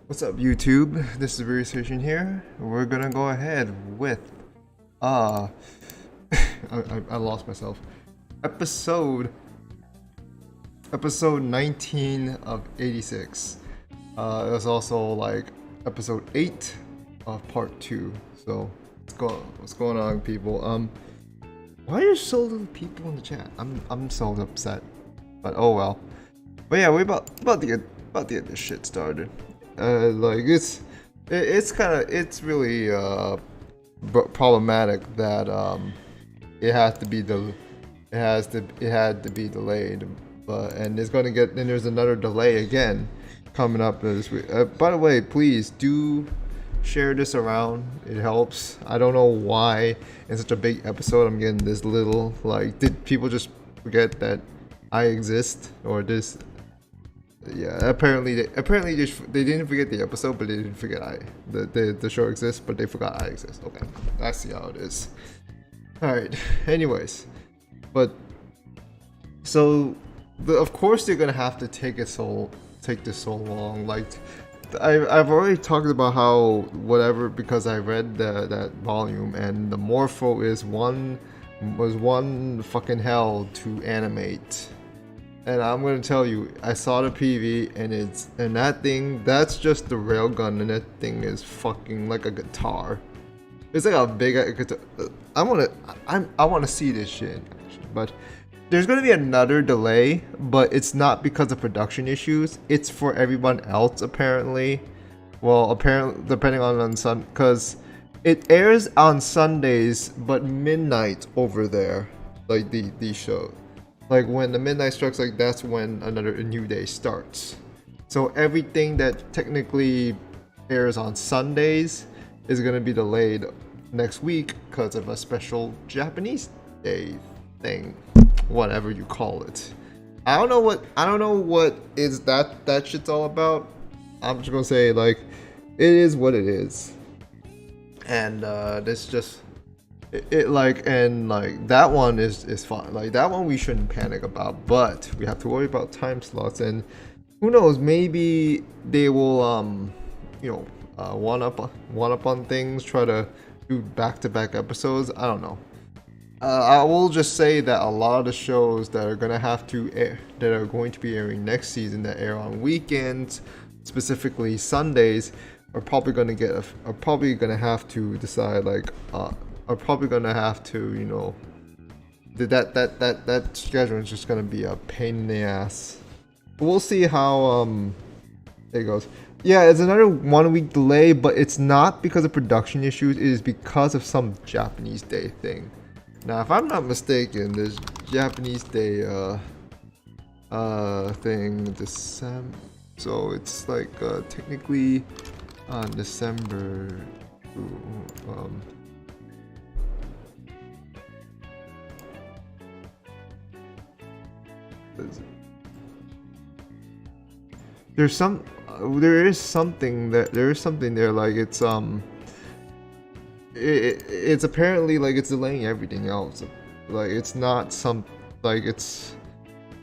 What's up, YouTube? This is Shin here. We're gonna go ahead with I lost myself. Episode 19 of 86. It was also like episode 8 of part 2. So what's going on, people? Why are there so little people in the chat? I'm so upset. But oh well. But yeah, we're about to get this shit started. Like it's really problematic that it had to be delayed, and there's another delay again coming up this week. By the way, please do share this around. It helps. I don't know why in such a big episode I'm getting this little, like, did people just forget that I exist, or this? Yeah, apparently they didn't forget the episode, but they didn't forget the show exists, but they forgot I exist. Okay, I see how it is. All right. Anyways, but so of course they're gonna have to take this so long. Like I've already talked about how whatever, because I read that volume, and the Morpho was one fucking hell to animate. And I'm gonna tell you, I saw the PV, and that's just the railgun, and that thing is fucking like a guitar. It's like a big guitar. I wanna see this shit, but there's gonna be another delay, but it's not because of production issues. It's for everyone else apparently. Well, apparently depending on Sun, because it airs on Sundays, but midnight over there, like the show. Like when the midnight strikes, like that's when a new day starts. So everything that technically airs on Sundays is gonna be delayed next week because of a special Japanese day thing, whatever you call it. I don't know what is that shit's all about. I'm just gonna say, like, it is what it is, and this just. That one is fine. Like that one we shouldn't panic about, but we have to worry about time slots, and who knows, maybe they will one up on things, try to do back-to-back episodes. I don't know. I will just say that a lot of the shows that are going to be airing next season, that air on weekends, specifically Sundays, are probably gonna have to decide, like, are probably gonna have to, that schedule is just gonna be a pain in the ass. But we'll see how it goes. Yeah, it's another 1 week delay, but it's not because of production issues. It is because of some Japanese Day thing. Now, if I'm not mistaken, there's Japanese Day thing December, so it's like technically on December. There is something there, like it's apparently, like, it's delaying everything else. Like it's not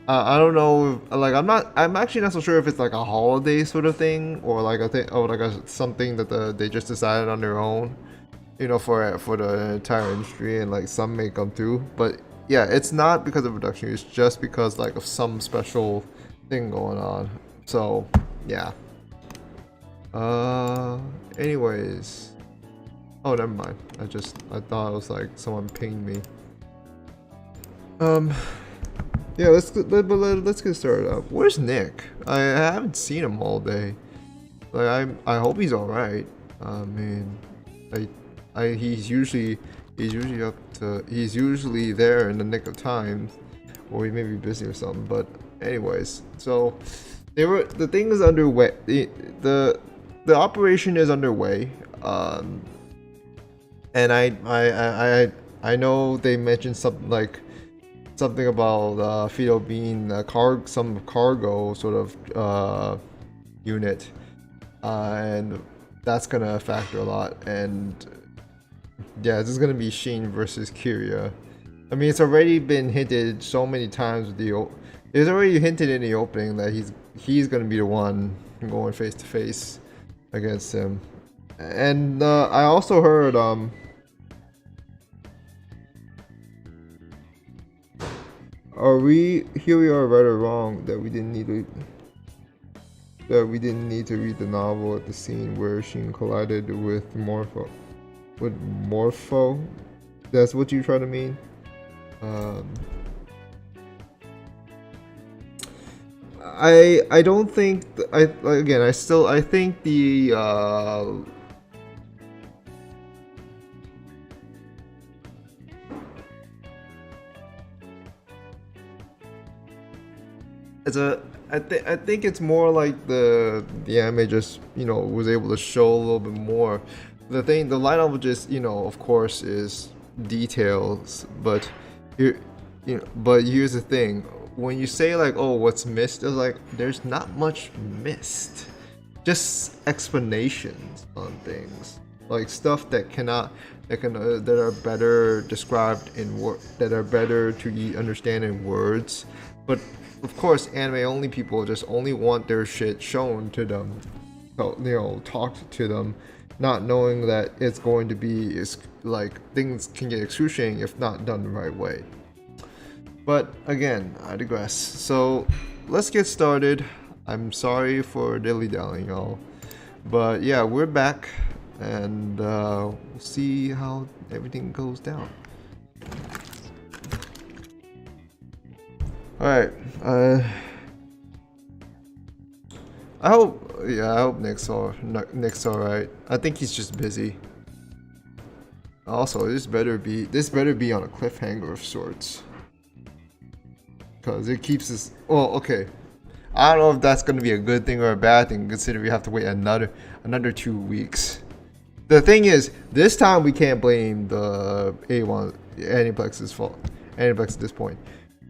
I don't know, I'm actually not so sure if it's like a holiday sort of thing, or like something that they just decided on their own, for the entire industry, and like some may come through. But yeah, it's not because of production, it's just because, like, of some special thing going on. So yeah. Anyways. Oh, never mind. I thought it was like someone pinged me. Yeah, let's get started up. Where's Nick? I haven't seen him all day. Like I hope he's all right. He's usually there in the nick of time, or he may be busy or something. But anyways, so the thing is underway. The operation is underway. And I know they mentioned something about Fido being some cargo sort of unit, and that's gonna factor a lot. And yeah, this is gonna be Shin versus Kiria. I mean, it's already been hinted so many times it's already hinted in the opening that he's gonna be the one going face to face against him. And I also heard are we here we are right or wrong that we didn't need to read the novel at the scene where Shin collided with Morpho. With Morpho? That's what you try to mean? I don't think I think the I think it's more like the anime just was able to show a little bit more. The light novel just of course is details, but but here's the thing: when you say like, oh, what's missed, it's like there's not much missed, just explanations on things, like stuff that that are better described in that are better to understand in words, but of course, anime only people just only want their shit shown to them, talked to them, not knowing that it's going to be like things can get excruciating if not done the right way. But again, I digress. So let's get started. I'm sorry for dilly-dallying, y'all, but yeah, we're back, and we'll see how everything goes down. Alright, I hope Nick's alright. I think he's just busy. Also, this better be on a cliffhanger of sorts. Cause it keeps us, well, okay. I don't know if that's gonna be a good thing or a bad thing, considering we have to wait another 2 weeks. The thing is, this time we can't blame the A1 Aniplex's fault. Aniplex at this point.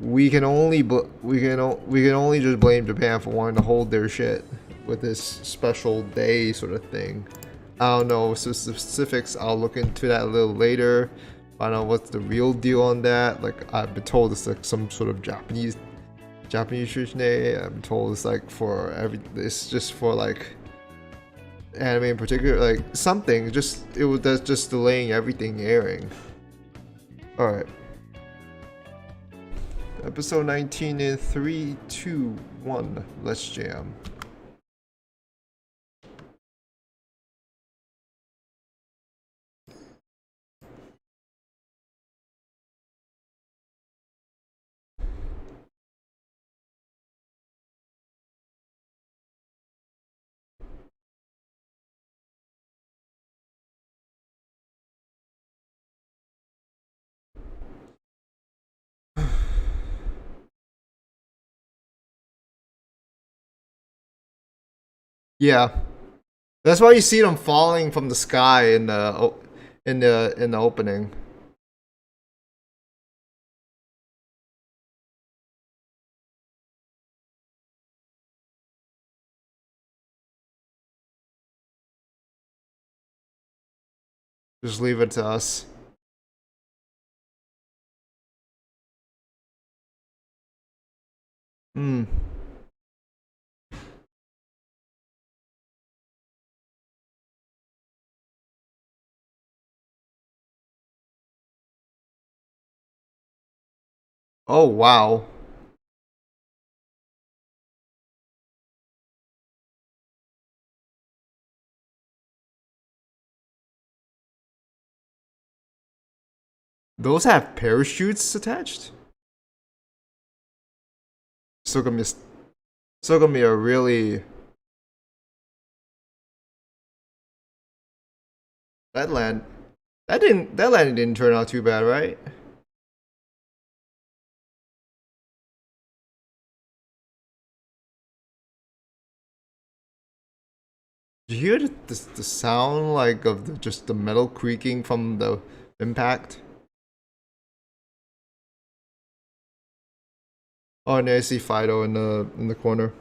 We can only just blame Japan for wanting to hold their shit with this special day sort of thing. I don't know specifics. I'll look into that a little later. I don't know what's the real deal on that. Like, I've been told it's like some sort of Japanese tradition day. I've been told it's like it's just for like anime in particular, like something. That's just delaying everything airing. All right. Episode 19 in 3, 2, 1. Let's jam. Yeah, that's why you see them falling from the sky in the opening. Just leave it to us. Hmm. Oh wow. Those have parachutes attached? Still gonna be, still gonna be a really that land that landing didn't turn out too bad, right? Did you hear the sound like of just the metal creaking from the impact? Oh, and I see Fido in the corner.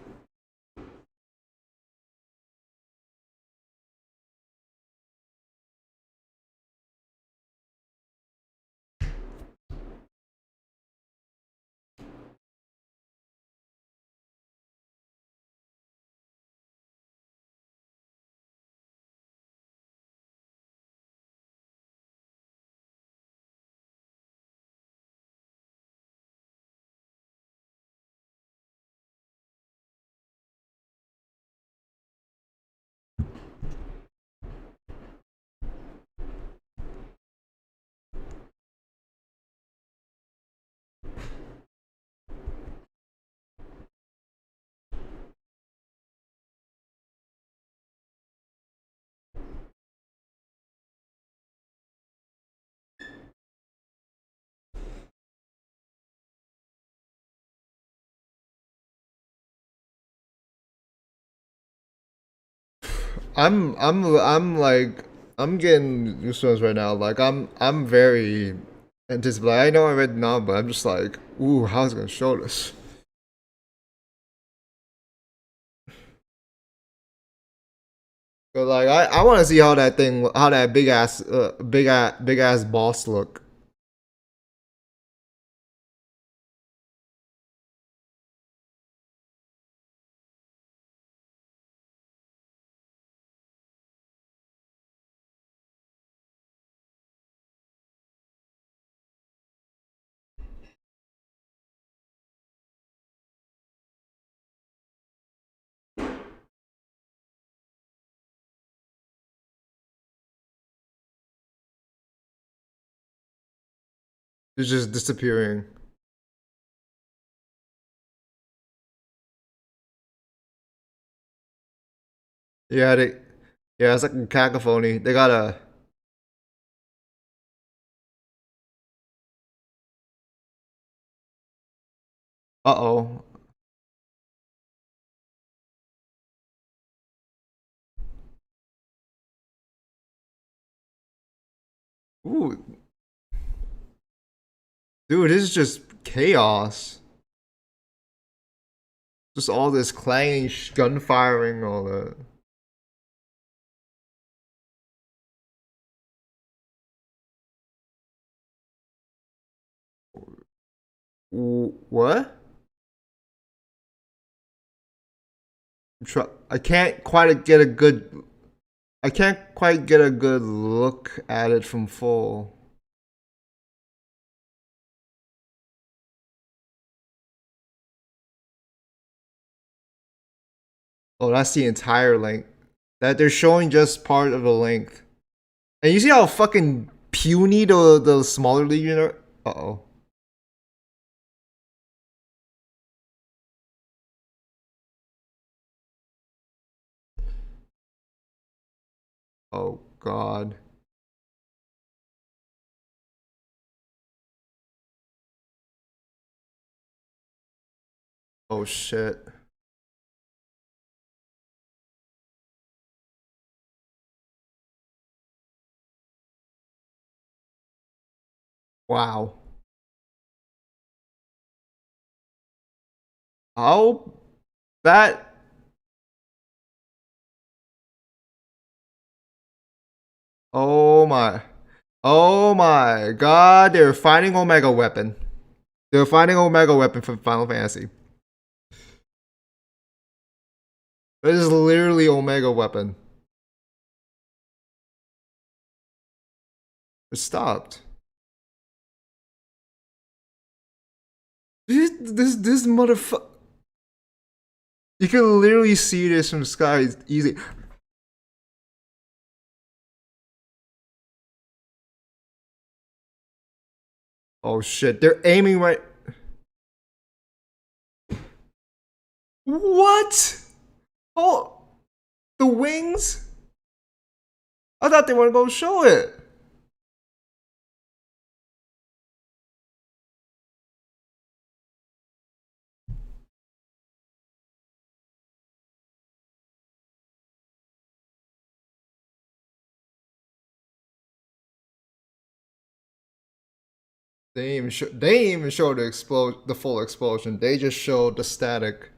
like I'm getting goosebumps right now. Like I'm very anticipating. I know I read the novel, but I'm just like, ooh, how's it gonna show this? But like I want to see how that thing, how that big ass boss look. It's just disappearing. Yeah, yeah, it's like a cacophony. They gotta. Uh oh. Ooh, dude, this is just chaos. Just all this clanging, gun firing, all that. What? I can't quite get a good. I can't quite get a good look at it from full. Oh, that's the entire length. That they're showing just part of the length. And you see how fucking puny the smaller Legion are? Uh oh. Oh god. Oh shit. Wow. How that oh my. Oh my god, they're finding Omega Weapon. They're finding Omega Weapon from Final Fantasy. It is literally Omega Weapon. It stopped. This motherfucker. You can literally see this from the sky. It's easy. Oh shit, they're aiming right. What? Oh, the wings? I thought they weren't gonna show it. They didn't even show the full explosion. They just showed the static.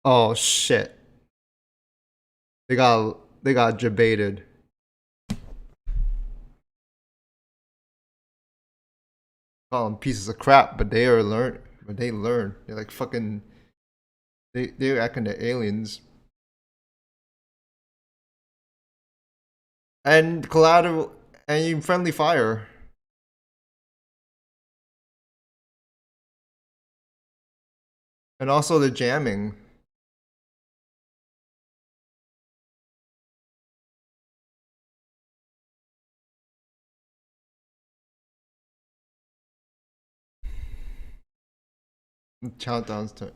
Oh shit. They got debated. Call them pieces of crap, but they learn. They're like fucking they're acting to aliens. And collateral and friendly fire. And also the jamming. Countdown's turn.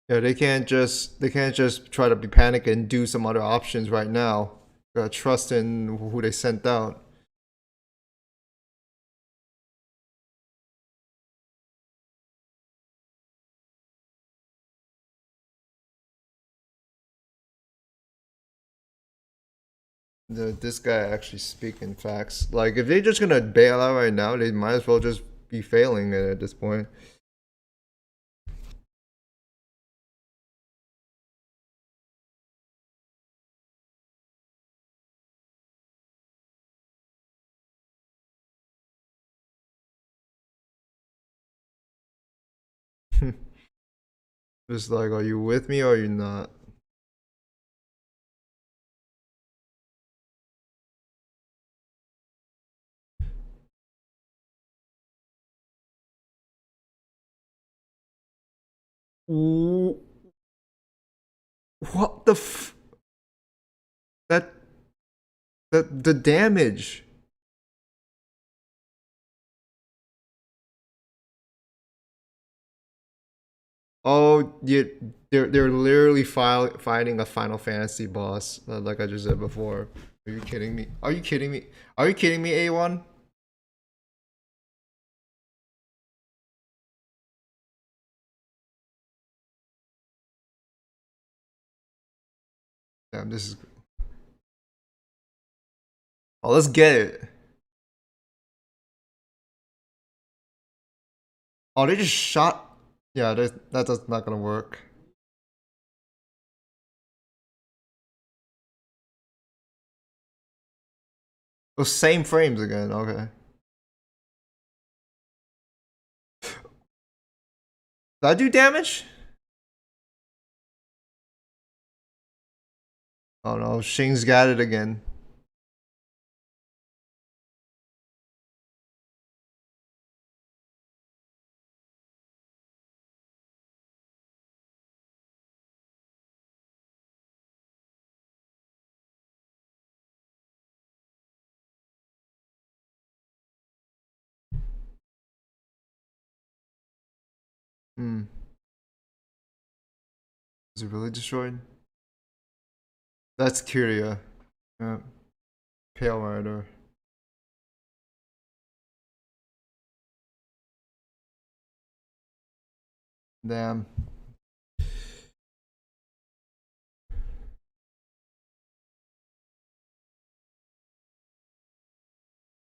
Yeah, they can't just try to be panic and do some other options right now. Gotta trust in who they sent out. This guy actually speaking facts. Like if they're just gonna bail out right now, they might as well just be failing it at this point. Just like, are you with me or are you not? Ooh, what the that the damage. Oh, yeah, they're literally fighting a Final Fantasy boss, like I just said before. Are you kidding me? Are you kidding me? Are you kidding me, A1? Damn, this is. Oh, let's get it. Oh, they just shot. Yeah, that's not gonna work. Those same frames again. Okay. Did I do damage? Oh no, Shing's got it again. Hmm. Is it really destroyed? That's Kyria. Yeah. Pale Rider. Damn.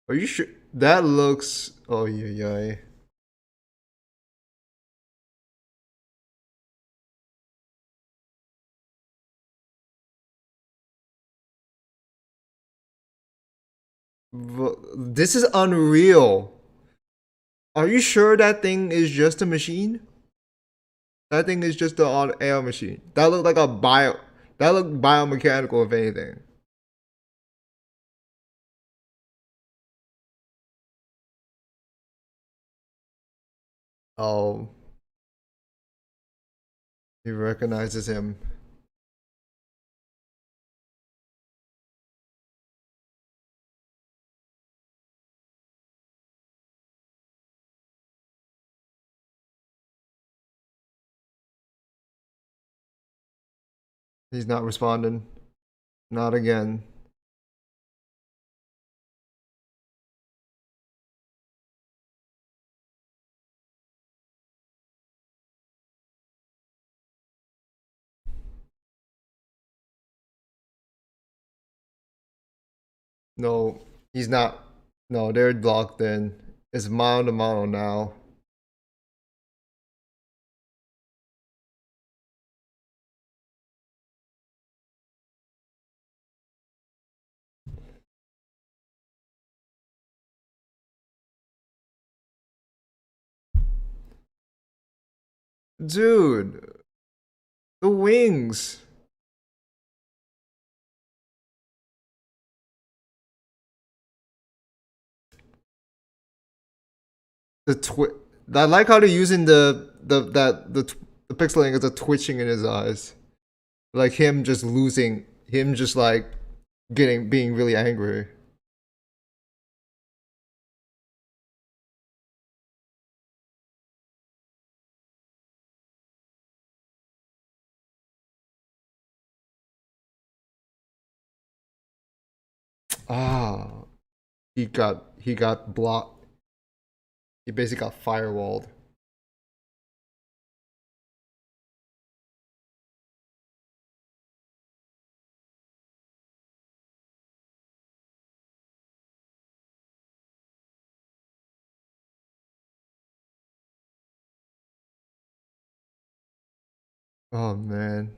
Are you sure? That looks. Oh yeah, yeah. This is unreal. Are you sure that thing is just a machine? That thing is just an air machine. That looked like a bio. That looked biomechanical, if anything. Oh, he recognizes him. He's not responding. Not again. No, he's not. No, they're locked in. It's mano to mano now. Dude, the wings. The I like how they're using the pixeling as a twitching in his eyes, like him just losing, him just like being really angry. he got blocked. He basically got firewalled. Oh man.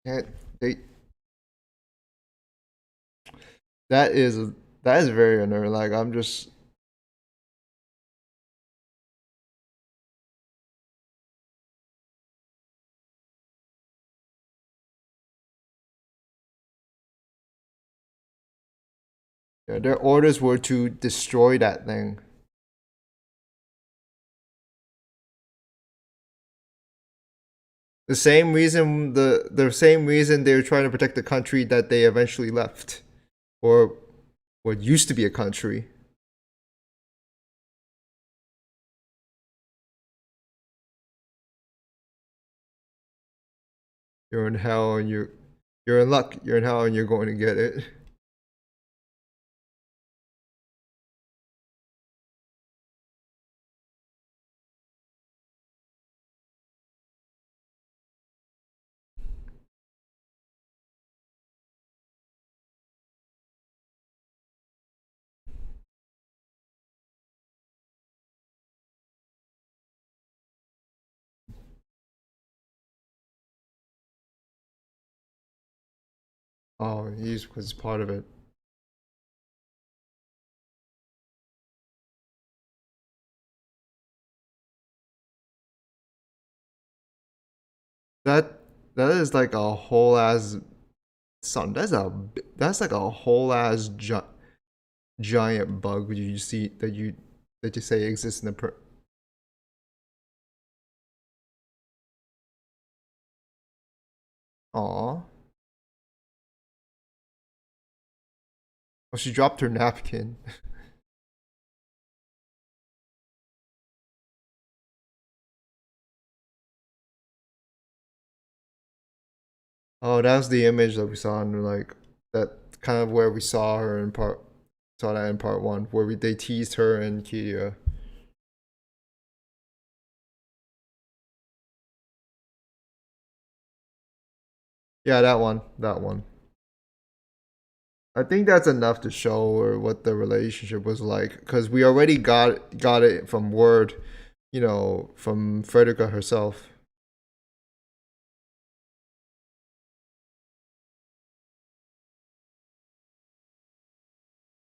Can't they that is that is very unnerving. Like I'm just yeah, their orders were to destroy that thing. The same reason they were trying to protect the country that they eventually left. Or what used to be a country. You're in hell and you're in luck. You're in hell and you're going to get it. Oh, he was part of it. That that is like a whole ass son. That's like a whole ass giant bug you see that you say exists in the Aw. Oh, she dropped her napkin. Oh, that was the image that we saw in like that kind of where we saw her in part one, where they teased her and Kia. Yeah, that one. That one. I think that's enough to show or what the relationship was like because we already got it from word, from Frederica herself.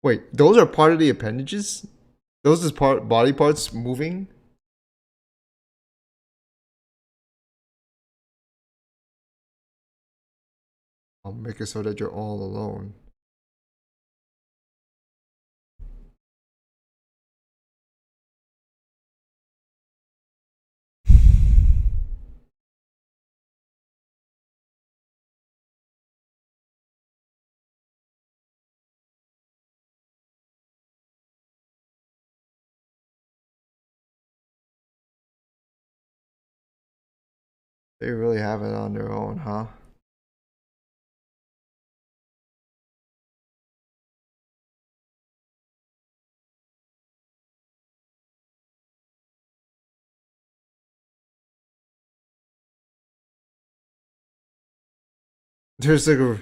Wait, those are part of the appendages? Those is part body parts moving? I'll make it so that you're all alone. They really have it on their own, huh? There's like a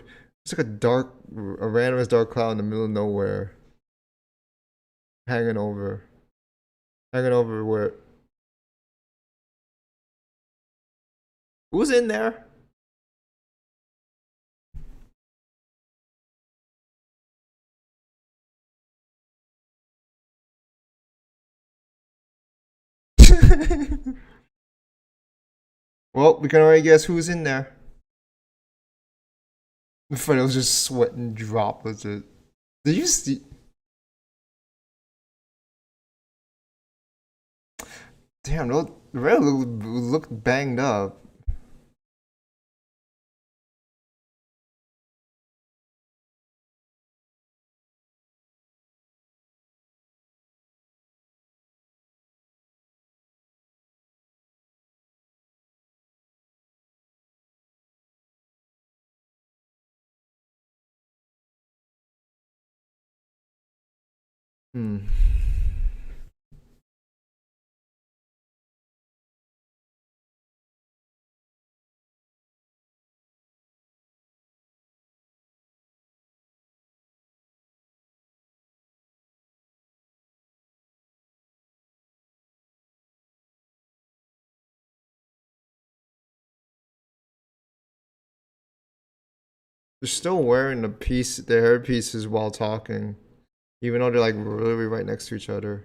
it's like a randomest dark cloud in the middle of nowhere, hanging over, hanging over where. Who's in there? Well, we can already guess who's in there. Fredo's just sweating droplets. Did you see? Damn, no, Red looked banged up. Hmm. They're still wearing the hairpieces while talking, even though they're like really right next to each other.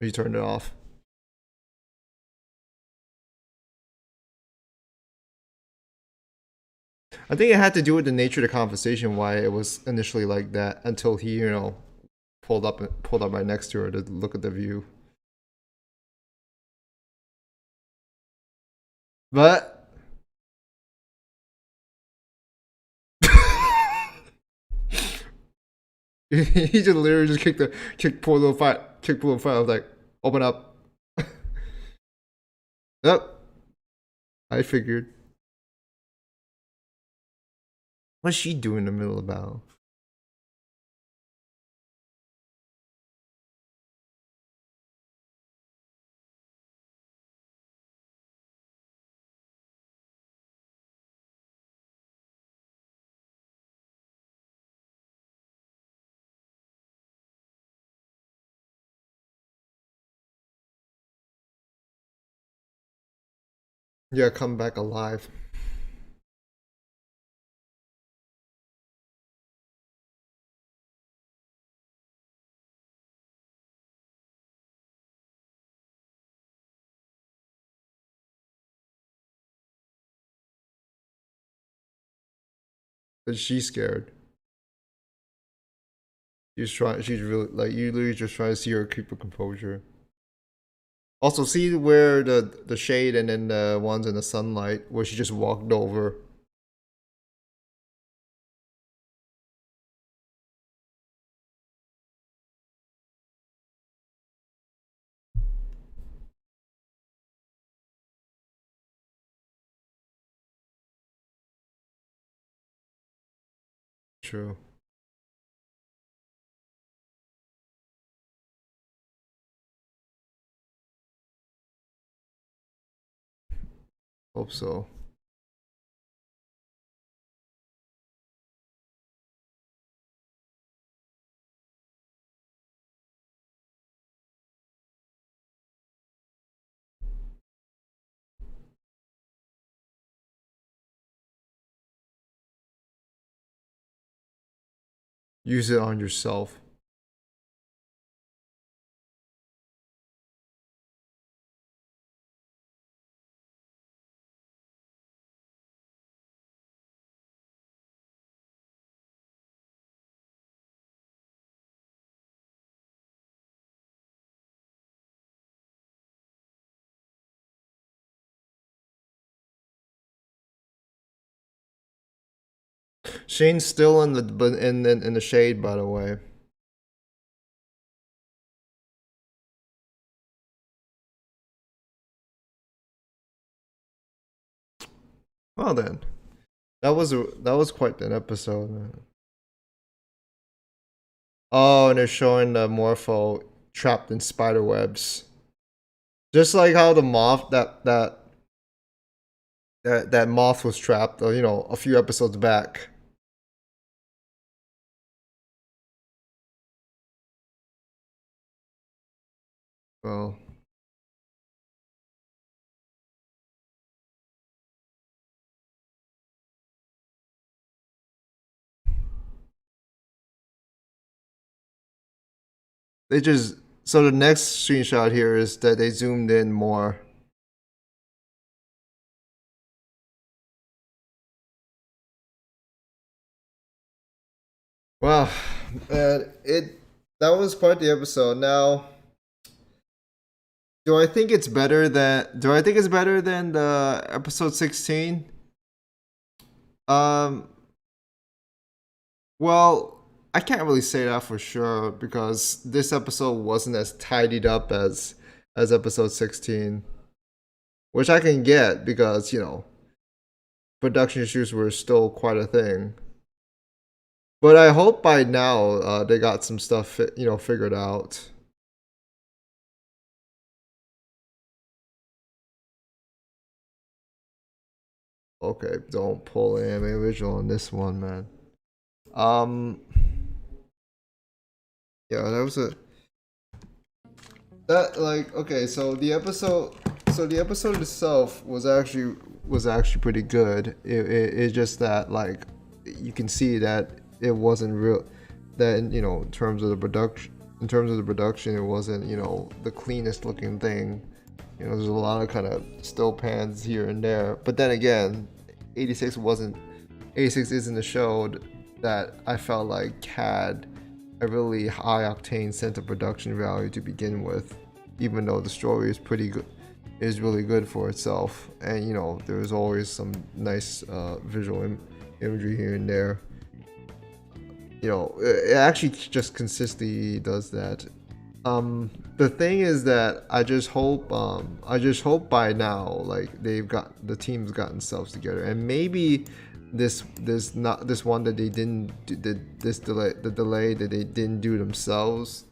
You turned it off. I think it had to do with the nature of the conversation, why it was initially like that until he, pulled up right next to her to look at the view. But he just literally just kicked poor little fight, kicked poor little fight. I was like, open up. Yep, I figured. What's she doing in the middle of the battle? Yeah, come back alive. But she's scared. She's trying. She's really like you. Literally just trying to see her keep her composure. Also, see where the shade and then the ones in the sunlight where she just walked over. True. Hope so. Use it on yourself. Shane's still in the shade, by the way. Well then, that was quite an episode. Oh, and they're showing the Morpho trapped in spider webs, just like how the moth that moth was trapped. A few episodes back. Well, they just so the next screenshot here is that they zoomed in more. Wow, it that was part of the episode. Now, do I think it's better than the episode 16? Um, well, I can't really say that for sure because this episode wasn't as tidied up as episode 16, which I can get because production issues were still quite a thing. But I hope by now they got some stuff figured out. Okay, don't pull anime original on this one, man. Yeah, that was okay. So the episode itself was actually pretty good. It's just that like you can see that it wasn't real. That in terms of the production, it wasn't the cleanest looking thing. There's a lot of kind of still pans here and there. But then again, 86 isn't a show that I felt like had a really high octane sense of production value to begin with, even though the story is pretty good, is really good for itself, and there's always some nice visual imagery here and there. It actually just consistently does that. The thing is that I just hope by now, like, the team's gotten themselves together, and maybe this one that they didn't do, the delay that they didn't do themselves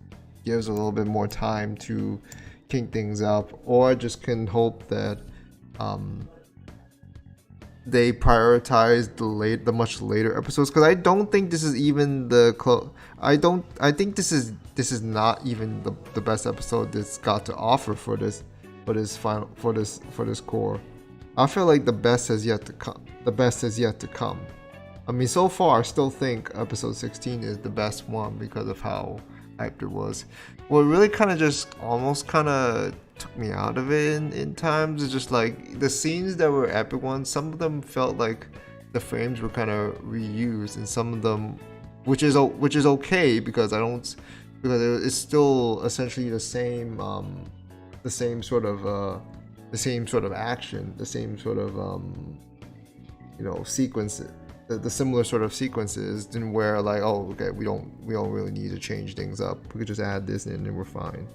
gives a little bit more time to kink things up, or I just can hope that they prioritize the much later episodes, because I don't think this is even I think this is not even the best episode that's got to offer for this core. I feel like the best has yet to come. I mean, so far I still think episode 16 is the best one because of how hyped it was. What really kind of just almost kind of took me out of it in times is just like the scenes that were epic ones. Some of them felt like the frames were kind of reused, and some of them, which is okay because it's still essentially the same sort of action, the same sort of sequence, the similar sort of sequences, and where like, oh, okay, we don't really need to change things up. We could just add this in and we're fine.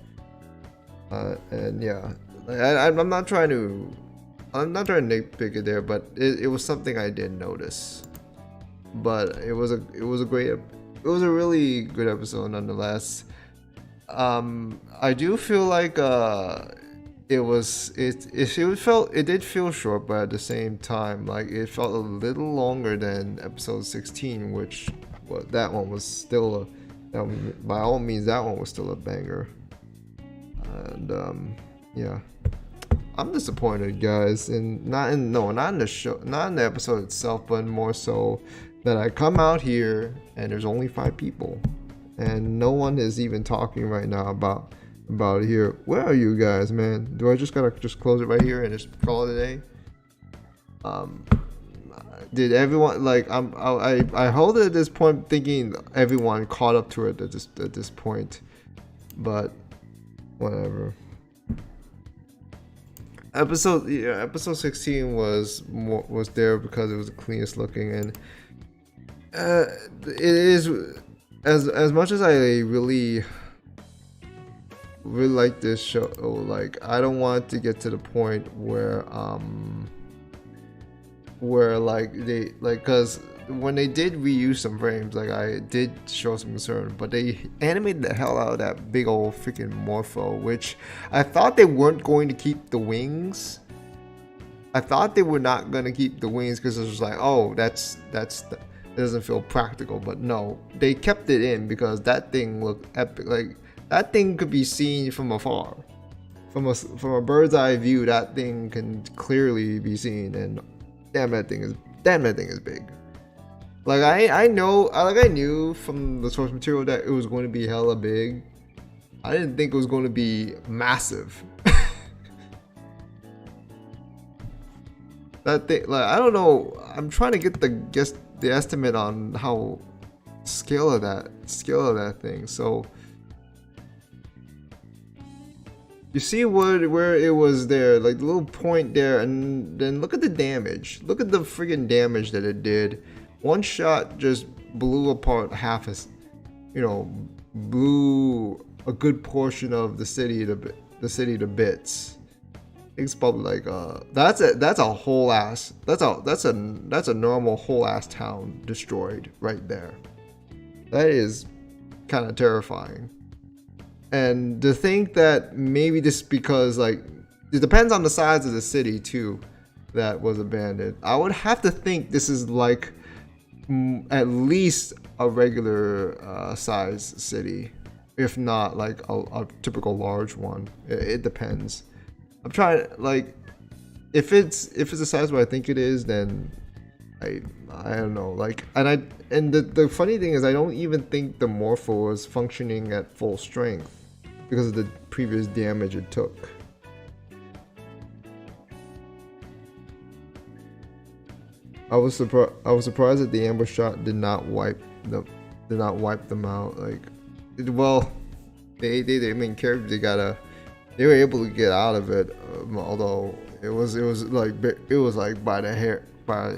And yeah, I'm not trying to nitpick it there, but it was something I did notice. But it was a really good episode nonetheless. I do feel like it did feel short, but at the same time, like, it felt a little longer than episode 16, which that one was still by all means, that one was still a banger. And yeah, I'm disappointed, guys, and not in the show, not in the episode itself, but more so that I come out here and there's only 5 people, and no one is even talking right now about it here. Where are you guys, man? Do I just gotta close it right here and just call it a day? Did everyone, like, I hold it at this point thinking everyone caught up to it at this point, but whatever. Episode 16 was there because it was the cleanest looking, and it is, as much as I really like this show, like, I don't want to get to the point where like they, like, because when they did reuse some frames, like, I did show some concern, but they animated the hell out of that big old freaking Morpho, which I thought they weren't going to keep the wings. I thought they were not going to keep the wings because it was like, oh, it doesn't feel practical, but no, they kept it in because that thing looked epic. Like, that thing could be seen from afar, from a bird's eye view. That thing can clearly be seen, and damn, that thing is big. Like, I knew from the source material that it was going to be hella big. I didn't think it was going to be massive. That thing, like, I don't know. I'm trying to get the estimate on how scale of that thing. So you see where it was there, like the little point there, and then look at the damage. Look at the freaking damage that it did. One shot just blew apart blew a good portion of the city to bits. It's probably like that's a whole ass that's a normal whole ass town destroyed right there. That is kind of terrifying. And to think that maybe just because like it depends on the size of the city too that was abandoned. I would have to think this is like at least a regular size city, if not like a typical large one. It depends. I'm trying like if it's the size what I think it is, then I don't know, like, and the funny thing is I don't even think the Morpho was functioning at full strength because of the previous damage it took. I was surprised that the ambush shot did not wipe them out. Like, well, they main characters they were able to get out of it, although it was like by the hair, by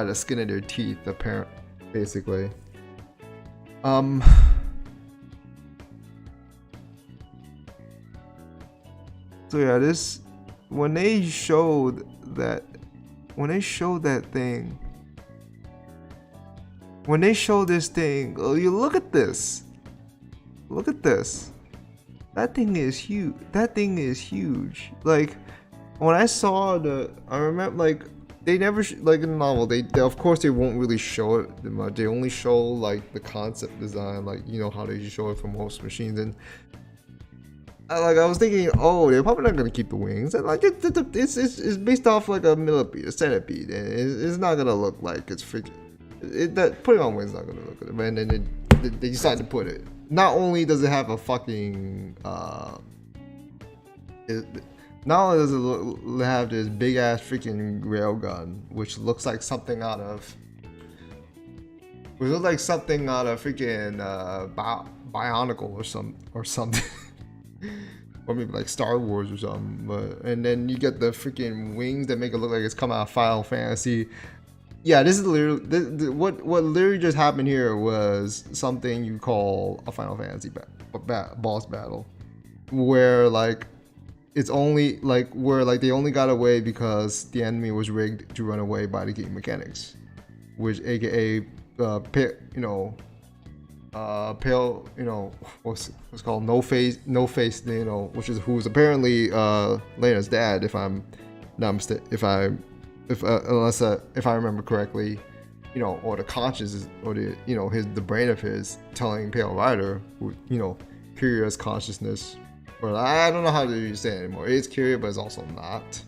the skin of their teeth, apparently, basically. So yeah, this when they showed that thing, when they showed this thing, oh, you look at this. That thing is huge. Like when I saw I remember like they never like in the novel. They of course they won't really show it much. They only show like the concept design, like you know how they show it for most machines. And I was thinking, oh, they're probably not gonna keep the wings. And like it's based off like a millipede, a centipede, and it's not gonna look like it's freaking. That putting on wings is not gonna look good. And then they decided to put it. Not only does it have a fucking not only does it have this big ass freaking railgun, which looks like something out of freaking Bionicle or something. Or maybe like Star Wars or something. But and then you get the freaking wings that make it look like it's come out of Final Fantasy. Yeah, this is literally what literally just happened here was something you call a Final Fantasy boss battle, where like it's only like where like they only got away because the enemy was rigged to run away by the game mechanics, which AKA pale, what's called no face, which is who's apparently Lena's dad, if I'm not mistaken, if I remember correctly, or the conscious, or the the brain of his telling Pale Rider, who Kiria's consciousness, or I don't know how to say it anymore. It's Kiria, but it's also not,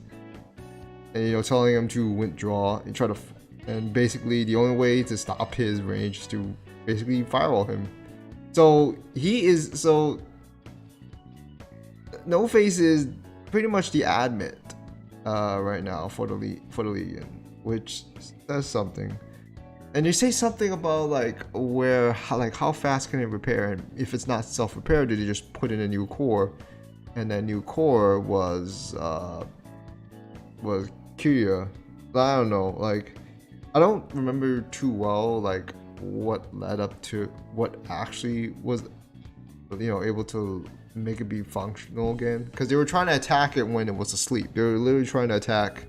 and telling him to withdraw and try to, and basically the only way to stop his range is to basically firewall him. So No Face is pretty much the admin right now for the Legion, which says something. And you say something about like how fast can it repair, and if it's not self-repair, did you just put in a new core? And that new core was Kiria. I don't know, like I don't remember too well like what led up to what actually was able to make it be functional again, because they were trying to attack it when it was asleep. They were literally trying to attack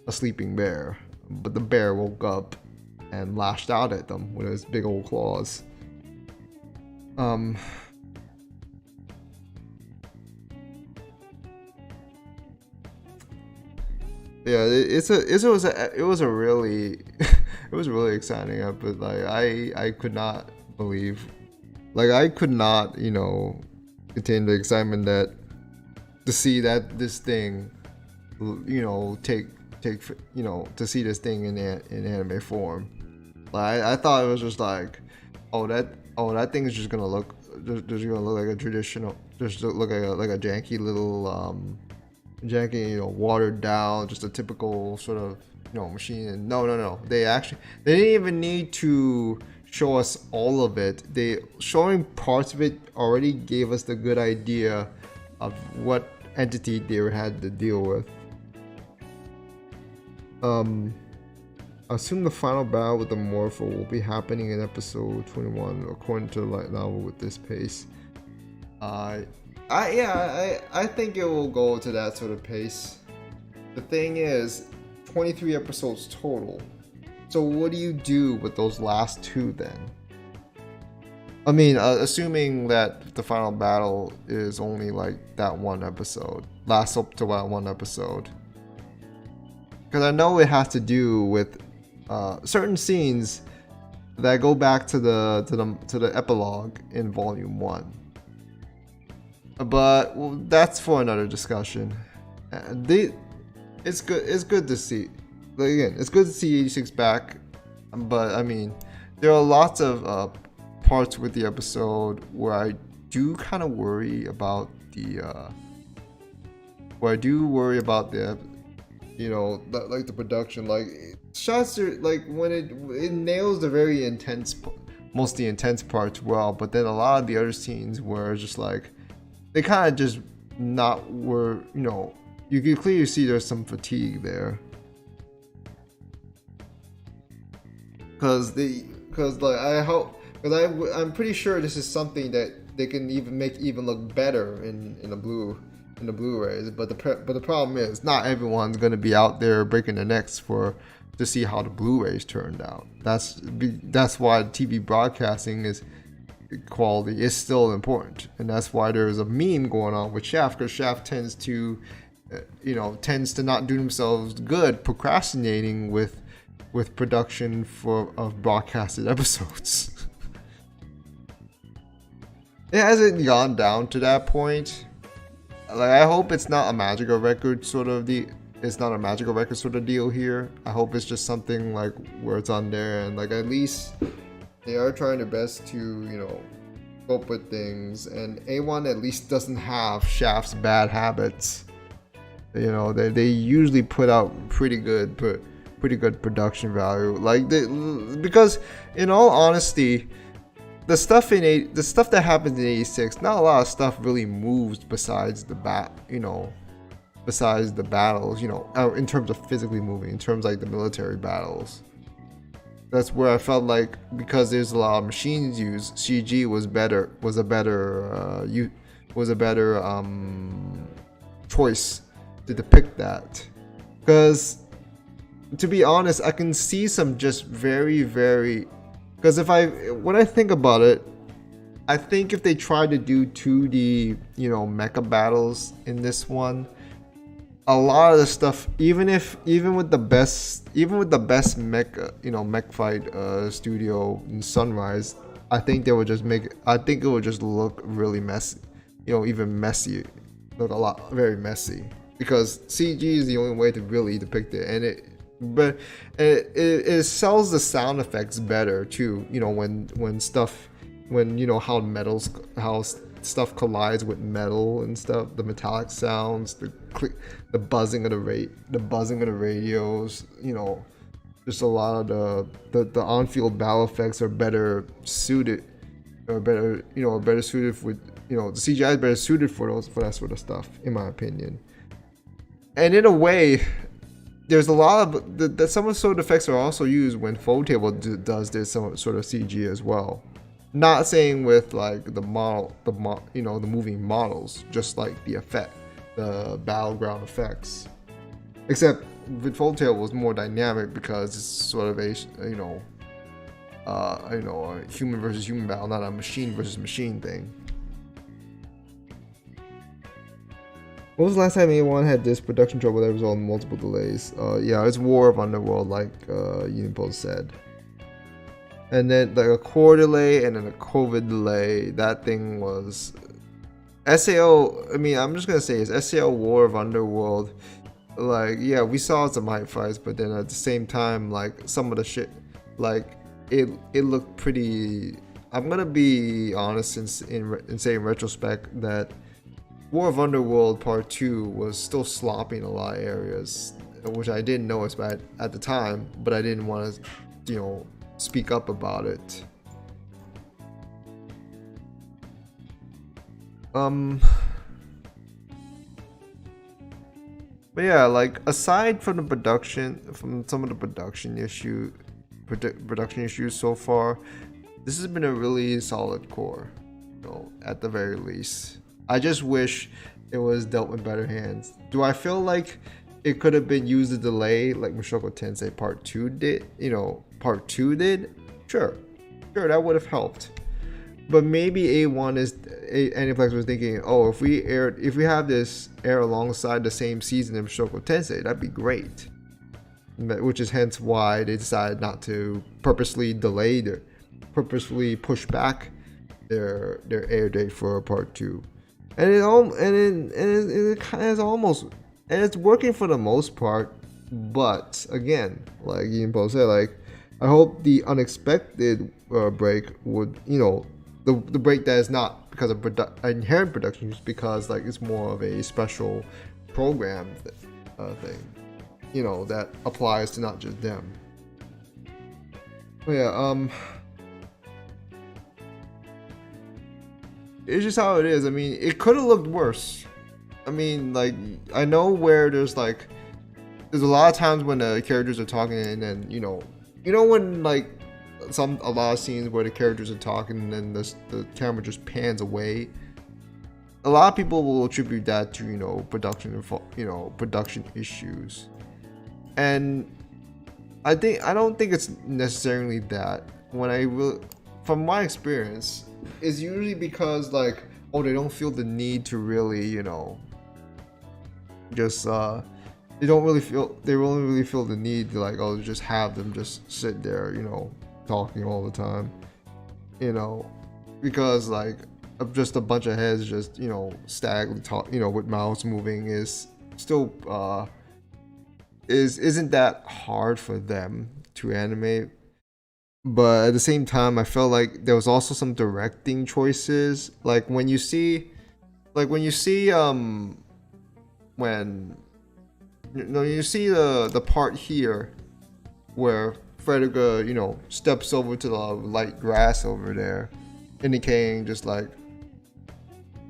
a sleeping bear, but the bear woke up and lashed out at them with his big old claws. Yeah, it was a really it was really exciting episode. Like I could not believe, like I could not contain the excitement that to see that this thing take to see this thing in anime form. Like I thought it was just like, that thing is just gonna look like a traditional, just look like a janky little watered down, just a typical sort of machine. And no, they didn't even need to show us all of it. Showing parts of it already gave us the good idea of what entity they had to deal with. I assume the final battle with the Morpho will be happening in episode 21 according to the light novel with this pace. I think it will go to that sort of pace. The thing is, 23 episodes total. So what do you do with those last 2 then? I mean, assuming that the final battle is only like that 1 episode, lasts up to that 1 episode. Because I know it has to do with certain scenes that go back to the epilogue in Volume 1. But well, that's for another discussion. It's good to see. Like, again, it's good to see 86 back. But I mean, there are lots of parts with the episode where I do kind of worry about the like the production. Like, shots are like when it nails the very intense, mostly intense parts well, but then a lot of the other scenes were just like they kind of just not were, you can clearly see there's some fatigue there. I'm pretty sure this is something that they can even look better in the Blu-rays. But the problem is not everyone's gonna be out there breaking their necks to see how the Blu-rays turned out. That's why TV broadcasting quality is still important, and that's why there's a meme going on with Shaft, because Shaft tends to not do themselves good procrastinating with production of broadcasted episodes. It hasn't gone down to that point. Like, I hope it's not a magical record sort of deal here. I hope it's just something like where it's on there, and like at least they are trying their best to cope with things, and A1 at least doesn't have Shaft's bad habits. They usually put out pretty good production value, because in all honesty, the stuff that happens in 86, not a lot of stuff really moves besides the battles, in terms of physically moving, in terms like the military battles. That's where I felt like, because there's a lot of machines used, CG was a better choice to depict that. Because to be honest, I can see some just very, very, because when I think about it, I think if they tried to do 2D, mecha battles in this one, a lot of the stuff, even with the best mecha, mech fight studio in Sunrise, I think it would just look really messy, even messy, very messy, because CG is the only way to really depict it, and it sells the sound effects better too, how stuff collides with metal and stuff, the metallic sounds, the buzzing of the radios, just a lot of the on-field battle effects are better suited with, the CGI is better suited for that sort of stuff, in my opinion. And in a way, there's a lot of some of sort of effects are also used when Foldtable does this some sort of CG as well. Not saying with like the moving models, just like the battleground effects. Except with Foldtable was more dynamic because it's sort of a human versus human battle, not a machine versus machine thing. When was the last time anyone had this production trouble that resulted in multiple delays? Yeah, it's War of Underworld, like Unipol said. And then like a core delay and then a COVID delay. That thing was SAO. I mean, I'm just gonna say it's SAO War of Underworld. Like, yeah, we saw some hype fights, but then at the same time, like some of the shit, like it looked pretty. I'm gonna be honest and say in retrospect that War of Underworld Part 2 was still sloppy in a lot of areas, which I didn't notice at the time, but I didn't want to, speak up about it. But yeah, like aside from some of the production issues so far, this has been a really solid core, at the very least. I just wish it was dealt with better hands. Do I feel like it could have been used a delay like Mushoku Tensei Part 2 did, Part 2 did, sure, that would have helped. But maybe Aniplex was thinking, oh, if we have this air alongside the same season of Mushoku Tensei, that'd be great. Which is hence why they decided not to purposely push back their air date for Part 2. And it's working for the most part, but again, like Yinpo said, like I hope the unexpected break would, the break that is not because of inherent production, just because like it's more of a special program thing, that applies to not just them. But yeah, it's just how it is. I mean, it could have looked worse. I mean, like, I know where there's a lot of times when the characters are talking and then, when like a lot of scenes where the characters are talking and then the camera just pans away. A lot of people will attribute that to, production issues. And I don't think it's necessarily that. From my experience, it's usually because like, oh, they don't feel the need to really, just they don't really feel the need to like, oh, just have them just sit there, talking all the time, because like just a bunch of heads just, statically talk, with mouths moving is still isn't that hard for them to animate. But at the same time, I felt like there was also some directing choices, like when you see when you see the part here where Frederica, steps over to the light grass over there, indicating just like,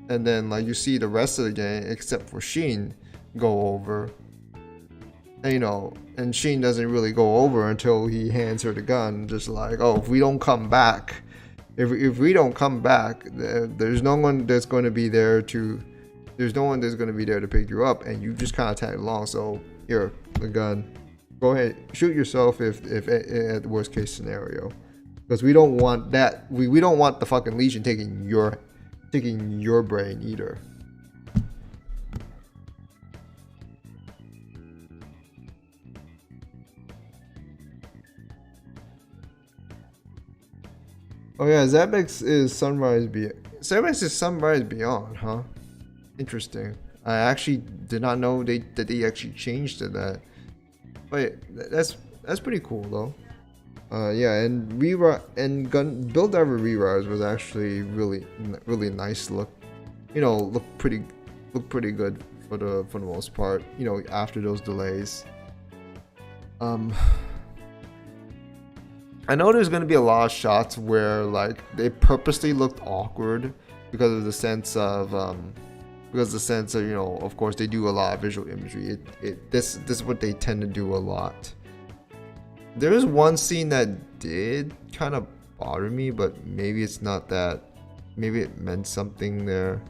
and then like you see the rest of the gang except for Shin go over, and, and Shin doesn't really go over until he hands her the gun, just like, oh, if we don't come back, there's no one that's going to be there to pick you up, and you just kind of tag along. So here, the gun, go ahead, shoot yourself if at the worst case scenario, because we don't want that. We don't want the fucking Legion taking your brain either. Oh yeah, Zabex is Sunrise Beyond, huh? Interesting. I actually did not know that they actually changed to that. But that's pretty cool though. Yeah, and Build Diver Rerise was actually really nice look. Looked pretty good for the most part. After those delays. I know there's gonna be a lot of shots where like they purposely looked awkward because of the sense of of course they do a lot of visual imagery. This is what they tend to do a lot. There is one scene that did kind of bother me, but maybe it's not that. Maybe it meant something there.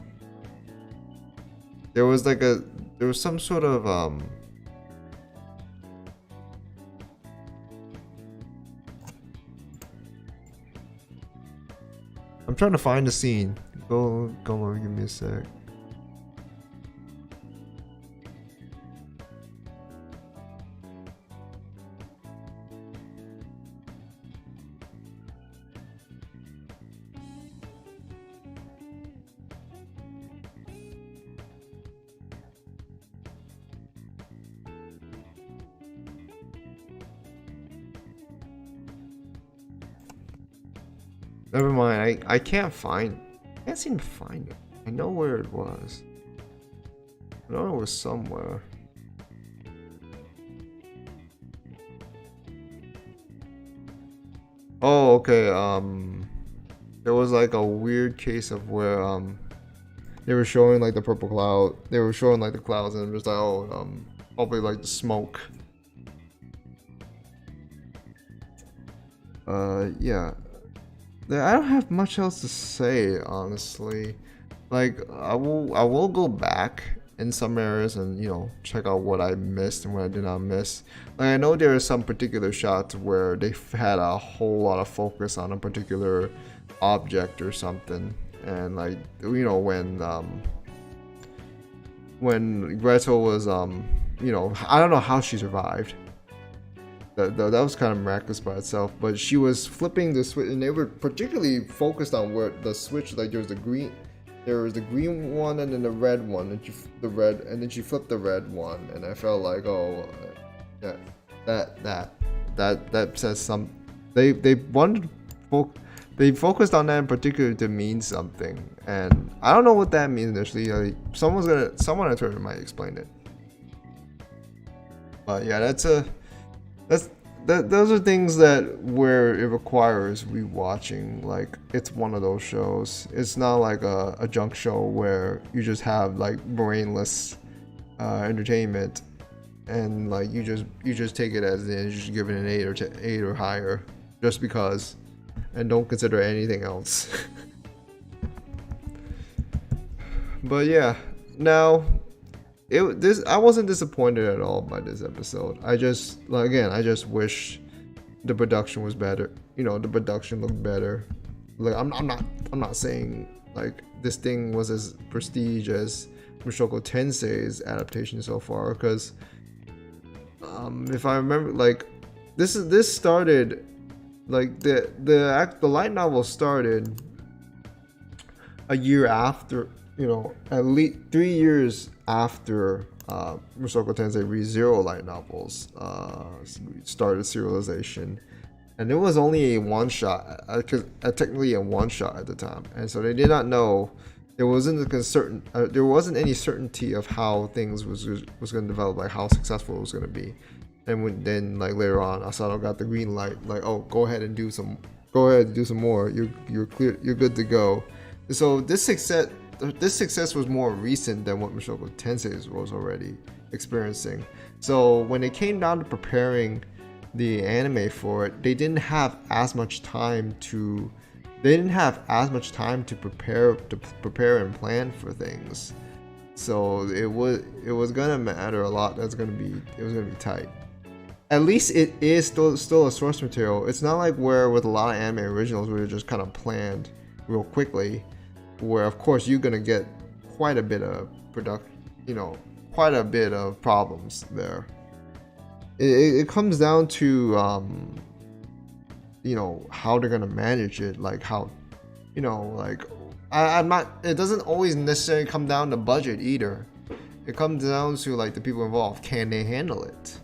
There was some sort of I'm trying to find the scene. Go on, give me a sec. Never mind, I can't seem to find it. I know where it was. I know it was somewhere. Oh, okay, there was like a weird case of where they were showing like the purple cloud. They were showing like the clouds and it was like, oh, probably like the smoke. Yeah. I don't have much else to say, honestly. Like, I will go back in some areas and, you know, check out what I missed and what I did not miss. Like, I know there are some particular shots where they had a whole lot of focus on a particular object or something, and like, you know, when Gretel was you know, I don't know how she survived. That was kind of miraculous by itself, but she was flipping the switch, and they were particularly focused on where the switch, like there was the green one and then the red one, and then she flipped the red one, and I felt like, oh, that says some. They focused on that in particular to mean something, and I don't know what that means initially. Like, someone on Twitter might explain it. But yeah, those are things that where it requires rewatching. Like, it's one of those shows. It's not like a junk show where you just have like brainless entertainment, and like you just take it as it is. You just give it an 8 or higher just because, and don't consider anything else. But yeah, now. I wasn't disappointed at all by this episode. I just wish the production was better. You know, the production looked better. Like, I'm not saying like this thing was as prestige as Mushoku Tensei's adaptation so far, because if I remember, like this started, like the light novel started a year after, you know, at least 3 years after Mushoku Tensei Re:Zero light novels started serialization, and it was only a one shot, technically a one shot at the time, and so they did not know, there wasn't any certainty of how things was going to develop, like how successful it was going to be. And then like later on, Asano got the green light, like, oh, go ahead and do some more. You're clear. You're good to go. So this success was more recent than what Mushoku Tensei was already experiencing. So when it came down to preparing the anime for it, they didn't have as much time to prepare and plan for things. So it was gonna matter a lot. It was gonna be tight. At least it is still a source material. It's not like where with a lot of anime originals where they're just kind of planned real quickly, where of course you're gonna get quite a bit of quite a bit of problems there. It comes down to how they're gonna manage it, like how, like I'm not. It doesn't always necessarily come down to budget either. It comes down to like the people involved. Can they handle it?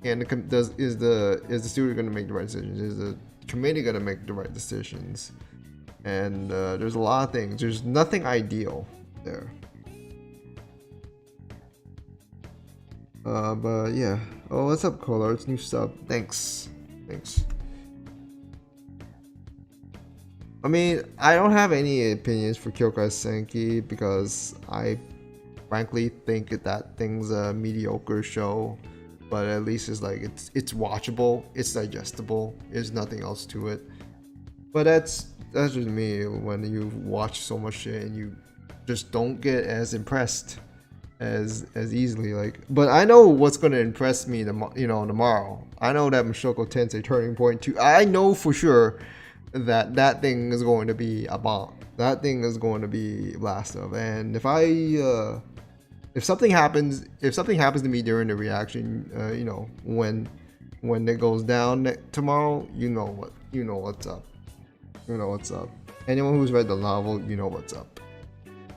And is the studio gonna make the right decisions? Is the committee gonna make the right decisions? And there's a lot of things. There's nothing ideal there. But yeah. Oh, what's up, Kolar? It's new sub. Thanks. I mean, I don't have any opinions for Kyokai Senki because I frankly think that thing's a mediocre show. But at least it's like it's watchable, it's digestible. There's nothing else to it. But that's just me. When you watch so much shit and you just don't get as impressed as easily. Like, but I know what's gonna impress me tomorrow. I know that Mushoku Tensei Turning Point 2. I know for sure that thing is going to be a bomb. That thing is going to be blast of. And if something happens to me during the reaction, when it goes down tomorrow, you know what's up. Anyone who's read the novel, you know what's up.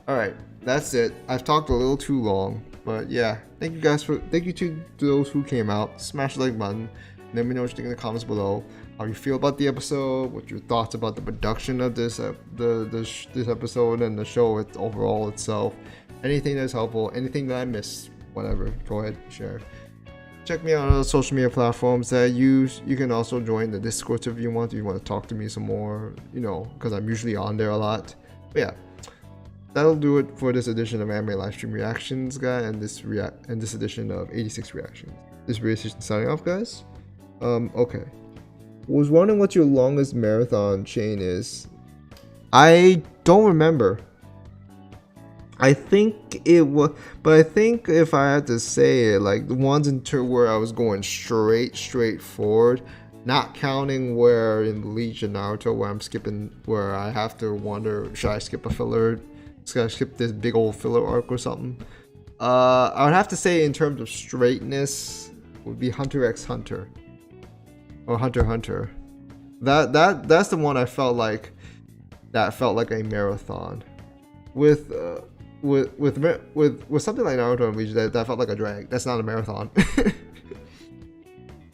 All right, that's it. I've talked a little too long, but yeah, thank you to those who came out. Smash the like button. Let me know what you think in the comments below. How you feel about the episode? What your thoughts about the production of this episode and the show overall itself? Anything that's helpful, anything that I missed, whatever, go ahead, share. Check me out on the social media platforms that I use. You can also join the Discord if you want to talk to me some more, because I'm usually on there a lot. But yeah, that'll do it for this edition of Anime Livestream Reactions, guys, and this edition of 86 Reactions. This is Reactions signing off, guys. Okay. Was wondering what your longest marathon chain is. I don't remember. I think it was, but I think if I had to say it, like the ones where I was going straight forward, not counting where in Legion Naruto where I'm skipping, where I have to wonder, should I skip a filler? Should I skip this big old filler arc or something? I would have to say in terms of straightness would be Hunter x Hunter or Hunter x Hunter. That's the one I felt like that felt like a marathon. With something like Naruto and Legion, that felt like a drag. That's not a marathon.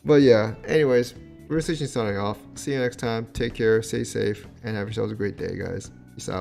But yeah, anyways, Morpho Legion signing off. See you next time. Take care, stay safe, and have yourselves a great day, guys. Peace out.